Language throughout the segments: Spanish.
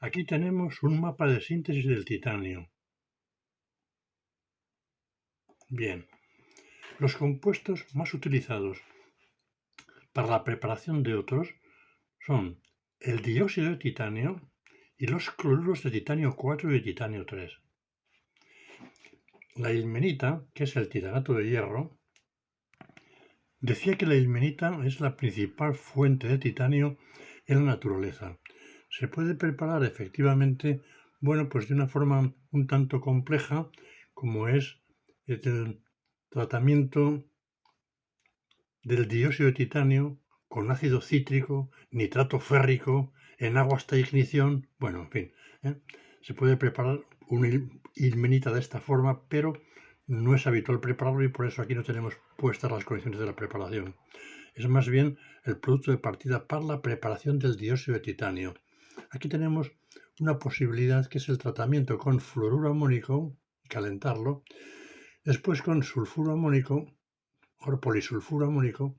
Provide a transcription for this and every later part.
Aquí tenemos un mapa de síntesis del titanio. Bien, los compuestos más utilizados para la preparación de otros son el dióxido de titanio y los cloruros de titanio 4 y de titanio 3. La ilmenita, que es el titanato de hierro, decía que la ilmenita es la principal fuente de titanio en la naturaleza. Se puede preparar efectivamente, pues de una forma un tanto compleja, como es el tratamiento del dióxido de titanio con ácido cítrico, nitrato férrico, en agua hasta ignición. Bueno, en fin, se puede preparar una ilmenita de esta forma, pero no es habitual prepararlo y por eso aquí no tenemos puestas las condiciones de la preparación. Es más bien el producto de partida para la preparación del dióxido de titanio. Aquí tenemos una posibilidad que es el tratamiento con fluoruro amónico, calentarlo, después con sulfuro amónico, o polisulfuro amónico,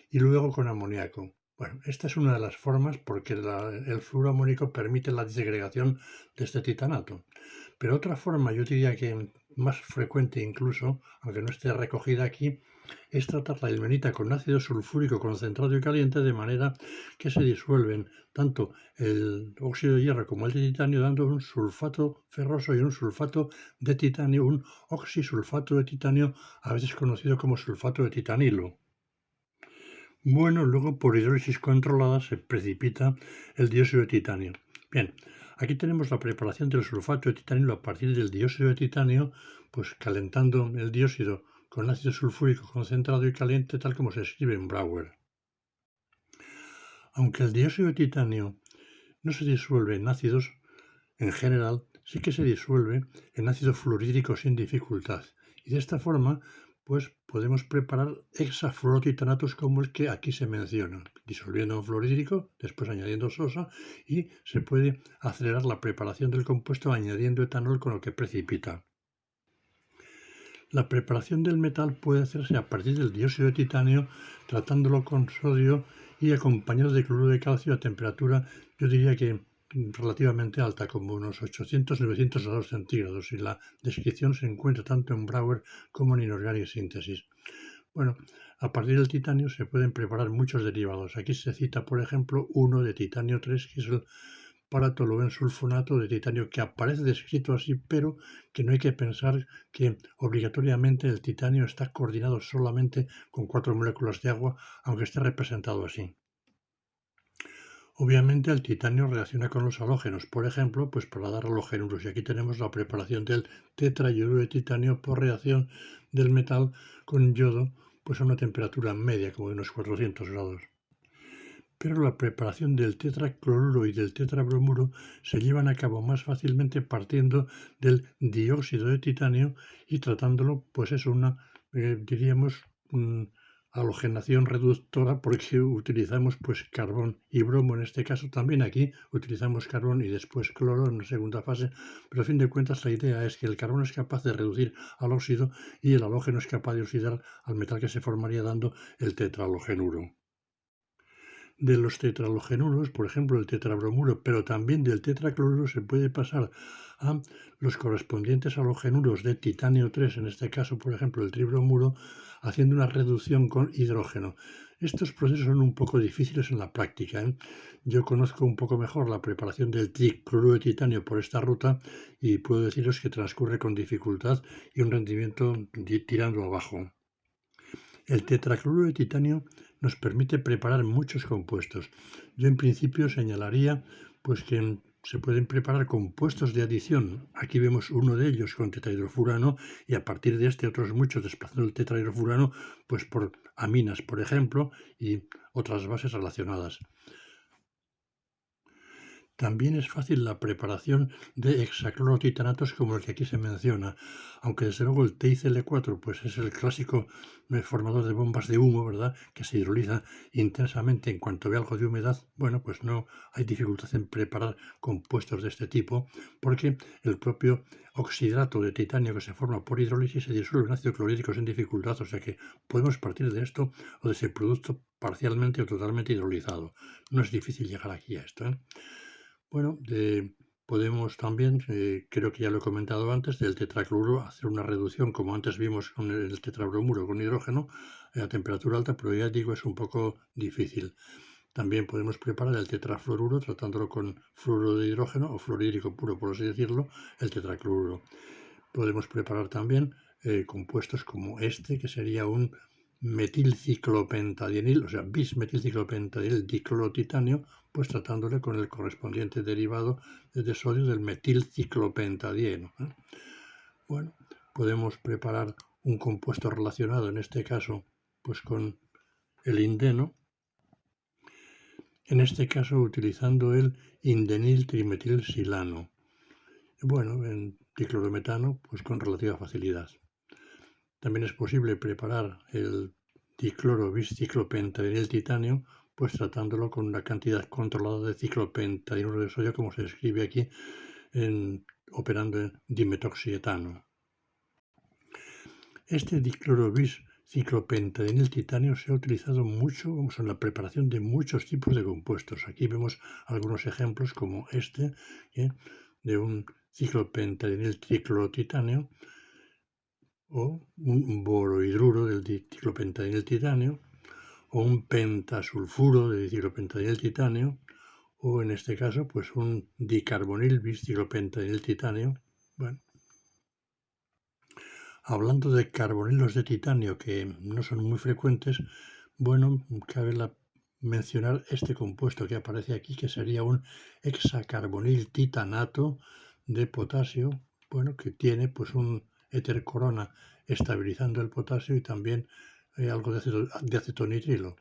y luego con amoníaco. Bueno, esta es una de las formas porque el fluoruro amónico permite la disgregación de este titanato. Pero otra forma, yo diría que más frecuente incluso, aunque no esté recogida aquí, es tratar la ilmenita con ácido sulfúrico concentrado y caliente de manera que se disuelven tanto el óxido de hierro como el de titanio, dando un sulfato ferroso y un sulfato de titanio, un oxisulfato de titanio, a veces conocido como sulfato de titanilo. Bueno, luego por hidrólisis controlada se precipita el dióxido de titanio. Bien, aquí tenemos la preparación del sulfato de titanio a partir del dióxido de titanio, pues calentando el dióxido con ácido sulfúrico concentrado y caliente, tal como se escribe en Brouwer. Aunque el dióxido de titanio no se disuelve en ácidos, en general sí que se disuelve en ácido fluorhídrico sin dificultad. Y de esta forma, pues podemos preparar hexafluorotitanatos como el que aquí se menciona, disolviendo en fluorhídrico, después añadiendo sosa, y se puede acelerar la preparación del compuesto añadiendo etanol con lo que precipita. La preparación del metal puede hacerse a partir del dióxido de titanio, tratándolo con sodio y acompañado de cloruro de calcio a temperatura, yo diría que relativamente alta, como unos 800-900 grados centígrados, y la descripción se encuentra tanto en Brouwer como en Inorganic Synthesis. Bueno, a partir del titanio se pueden preparar muchos derivados. Aquí se cita, por ejemplo, uno de titanio 3, que es el paratoluensulfonato de titanio, que aparece descrito así, pero que no hay que pensar que obligatoriamente el titanio está coordinado solamente con 4 moléculas de agua, aunque esté representado así. Obviamente el titanio reacciona con los halógenos, por ejemplo, pues para dar halogenuros. Y aquí tenemos la preparación del tetrayoduro de titanio por reacción del metal con yodo, pues a una temperatura media, como de unos 400 grados. Pero la preparación del tetracloruro y del tetrabromuro se llevan a cabo más fácilmente partiendo del dióxido de titanio y tratándolo, pues es diríamos, halogenación reductora, porque utilizamos pues carbón y bromo en este caso. También aquí utilizamos carbón y después cloro en la segunda fase, pero a fin de cuentas la idea es que el carbón es capaz de reducir al óxido y el halógeno es capaz de oxidar al metal que se formaría dando el tetrahalogenuro. De los tetrahalogenuros, por ejemplo el tetrabromuro, pero también del tetracloruro se puede pasar a los correspondientes halogenuros de titanio 3, en este caso, por ejemplo, el tribromuro, haciendo una reducción con hidrógeno. Estos procesos son un poco difíciles en la práctica. Yo conozco un poco mejor la preparación del tricloruro de titanio por esta ruta y puedo deciros que transcurre con dificultad y un rendimiento tirando abajo. El tetracloruro de titanio nos permite preparar muchos compuestos. Yo en principio señalaría pues que se pueden preparar compuestos de adición. Aquí vemos uno de ellos con tetrahidrofurano y a partir de este otros muchos desplazando el tetrahidrofurano pues por aminas, por ejemplo, y otras bases relacionadas. También es fácil la preparación de hexaclorotitanatos como el que aquí se menciona, aunque desde luego el TiCl4 pues es el clásico formador de bombas de humo, ¿verdad?, que se hidroliza intensamente en cuanto ve algo de humedad. Bueno, pues no hay dificultad en preparar compuestos de este tipo, porque el propio oxidrato de titanio que se forma por hidrólisis se disuelve en ácido clorhídrico sin dificultad, o sea que podemos partir de esto o de ese producto parcialmente o totalmente hidrolizado. No es difícil llegar aquí a esto, ¿eh? Bueno, Podemos también, creo que ya lo he comentado antes, del tetracloruro hacer una reducción, como antes vimos con el tetrabromuro con hidrógeno, a temperatura alta, pero ya digo, es un poco difícil. También podemos preparar el tetrafluoruro tratándolo con fluoruro de hidrógeno o fluorhídrico puro, por así decirlo, el tetracloruro. Podemos preparar también compuestos como este, que sería un metilciclopentadienil, o sea, bismetilciclopentadienil diclorotitanio, pues tratándole con el correspondiente derivado de sodio del metilciclopentadieno. Bueno, podemos preparar un compuesto relacionado, en este caso, pues con el indeno, en este caso utilizando el indenil trimetilsilano. Bueno, en diclorometano, pues con relativa facilidad. También es posible preparar el dicloro bisciclopentadienil titanio, pues tratándolo con una cantidad controlada de ciclopentadienuro de sodio, como se escribe aquí, operando en dimetoxietano. Este dicloro bisciclopentadienil titanio se ha utilizado mucho en la preparación de muchos tipos de compuestos. Aquí vemos algunos ejemplos como este, de un ciclopentadienil triclorotitanio, o un borohidruro del diciclopentadienil titanio, o un pentasulfuro de diciclopentadienil titanio, o en este caso, pues un dicarbonil bisciclopentadienil titanio. Bueno, hablando de carbonilos de titanio que no son muy frecuentes, bueno, cabe mencionar este compuesto que aparece aquí, que sería un hexacarbonil titanato de potasio, bueno, que tiene pues un éter corona estabilizando el potasio y también algo de acetonitrilo.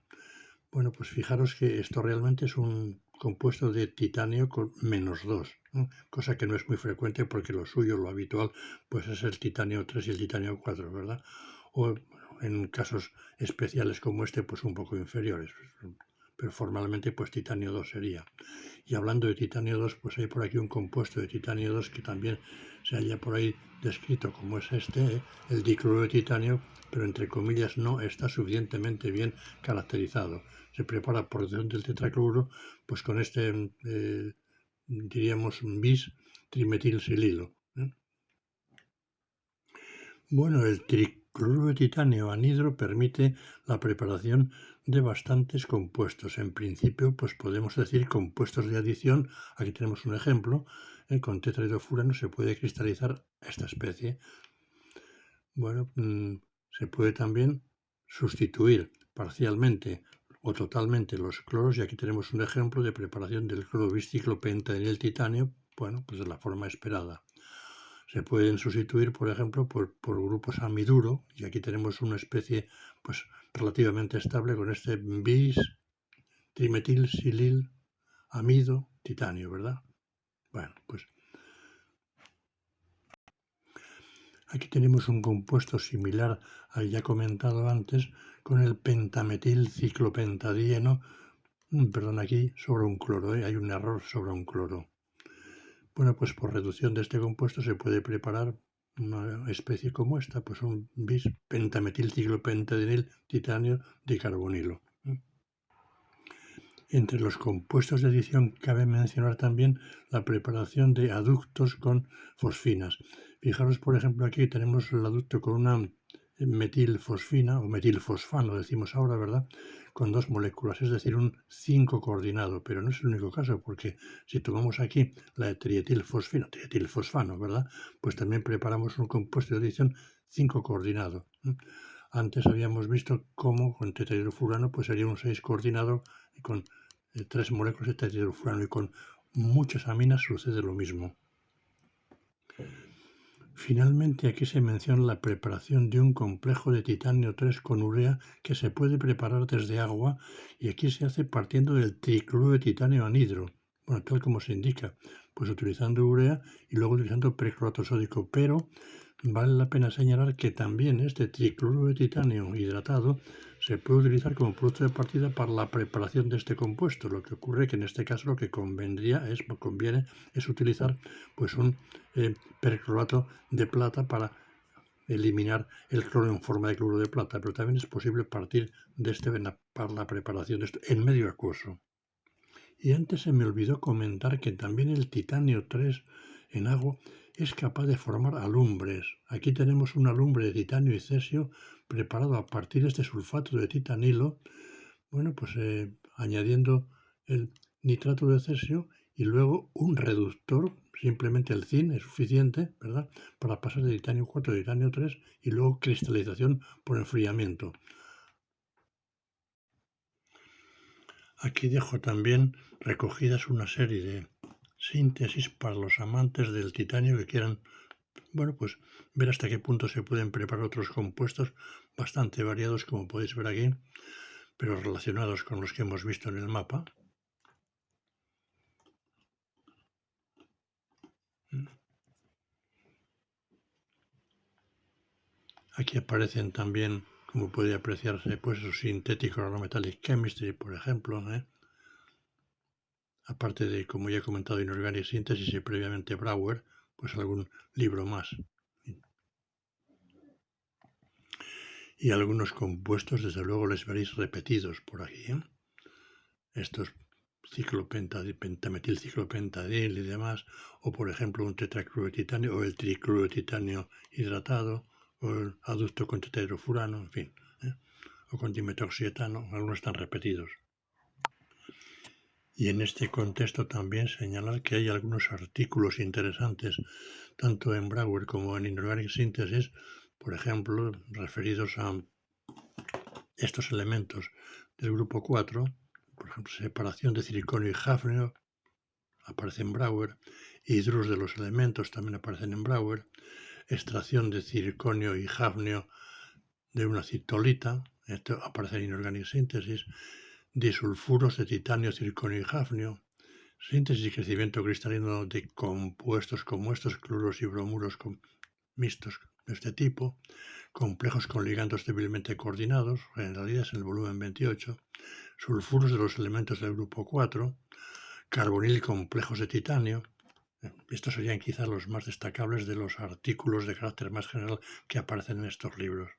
Bueno, pues fijaros que esto realmente es un compuesto de titanio con -2, ¿no? Cosa que no es muy frecuente porque lo suyo, lo habitual, pues es el titanio 3 y el titanio 4, ¿verdad? O en casos especiales como este, pues un poco inferiores, pero formalmente pues titanio 2 sería. Y hablando de titanio 2, pues hay por aquí un compuesto de titanio 2 que también se halla por ahí descrito como es este, el dicloruro de titanio, pero entre comillas no está suficientemente bien caracterizado. Se prepara por reducción del tetracloruro, pues con este, diríamos, bis trimetilsililo. Bueno, el tricloruro de titanio anhidro permite la preparación de bastantes compuestos. En principio, pues podemos decir compuestos de adición. Aquí tenemos un ejemplo. Con tetrahidrofurano se puede cristalizar esta especie. Bueno, se puede también sustituir parcialmente o totalmente los cloros, y aquí tenemos un ejemplo de preparación del cloro bisciclopentadienil titanio, bueno, pues de la forma esperada. Se pueden sustituir, por ejemplo, por grupos amiduro, y aquí tenemos una especie pues relativamente estable con este bis trimetilsilil amido titanio, ¿verdad? Bueno, pues aquí tenemos un compuesto similar al ya comentado antes con el pentametilciclopentadieno, perdón, aquí sobra un cloro, hay un error, sobra un cloro. Bueno, pues por reducción de este compuesto se puede preparar una especie como esta, pues un bis pentametilciclopentadienil titanio dicarbonilo. Entre los compuestos de adición cabe mencionar también la preparación de aductos con fosfinas. Fijaros, por ejemplo, aquí tenemos el aducto con una metilfosfina o metilfosfano, decimos ahora, ¿verdad? Con dos moléculas, es decir, un 5 coordinado, pero no es el único caso, porque si tomamos aquí la trietilfosfano, ¿verdad? Pues también preparamos un compuesto de adición 5 coordinado. Antes habíamos visto cómo con tetrahidrofurano pues sería un 6 coordinado y con 3 moléculas de tetrahidrofurano, y con muchas aminas sucede lo mismo. Finalmente, aquí se menciona la preparación de un complejo de titanio 3 con urea que se puede preparar desde agua, y aquí se hace partiendo del tricloruro de titanio anhidro, bueno, tal como se indica, pues utilizando urea y luego utilizando perclorato sódico, pero vale la pena señalar que también este tricloruro de titanio hidratado se puede utilizar como producto de partida para la preparación de este compuesto. Lo que ocurre que en este caso lo que conviene es utilizar pues un perclorato de plata para eliminar el cloro en forma de cloruro de plata, pero también es posible partir de este para la preparación de esto en medio acuoso. Y antes se me olvidó comentar que también el titanio 3 en agua es capaz de formar alumbres. Aquí tenemos una alumbre de titanio y cesio preparado a partir de este sulfato de titanilo, bueno, pues añadiendo el nitrato de cesio y luego un reductor, simplemente el zinc es suficiente, ¿verdad?, para pasar de titanio 4 a titanio 3 y luego cristalización por enfriamiento. Aquí dejo también recogidas una serie de síntesis para los amantes del titanio que quieran, bueno, pues ver hasta qué punto se pueden preparar otros compuestos bastante variados, como podéis ver aquí, pero relacionados con los que hemos visto en el mapa. Aquí aparecen también, como puede apreciarse, pues su sintético organometallic chemistry, por ejemplo, aparte de, como ya he comentado, Inorganic Synthesis y previamente Brouwer, pues algún libro más. Y algunos compuestos, desde luego, les veréis repetidos por aquí. Estos pentametilciclopentadil y demás, o por ejemplo un tetracloruro de titanio, o el tricloruro de titanio hidratado, o el aducto con tetrahidrofurano, en fin, o con dimetoxietano, algunos están repetidos. Y en este contexto también señalar que hay algunos artículos interesantes, tanto en Brouwer como en Inorganic Synthesis, por ejemplo, referidos a estos elementos del grupo 4, por ejemplo, separación de siliconio y hafnio, aparece en Brouwer, hidrus de los elementos también aparecen en Brouwer, extracción de siliconio y hafnio de una citolita, esto aparece en Inorganic Synthesis, disulfuros de titanio, circonio y hafnio, síntesis y crecimiento cristalino de compuestos como estos, cloruros y bromuros mixtos de este tipo, complejos con ligandos débilmente coordinados, generalidades en el volumen 28, sulfuros de los elementos del grupo 4, carbonil complejos de titanio. Estos serían quizás los más destacables de los artículos de carácter más general que aparecen en estos libros.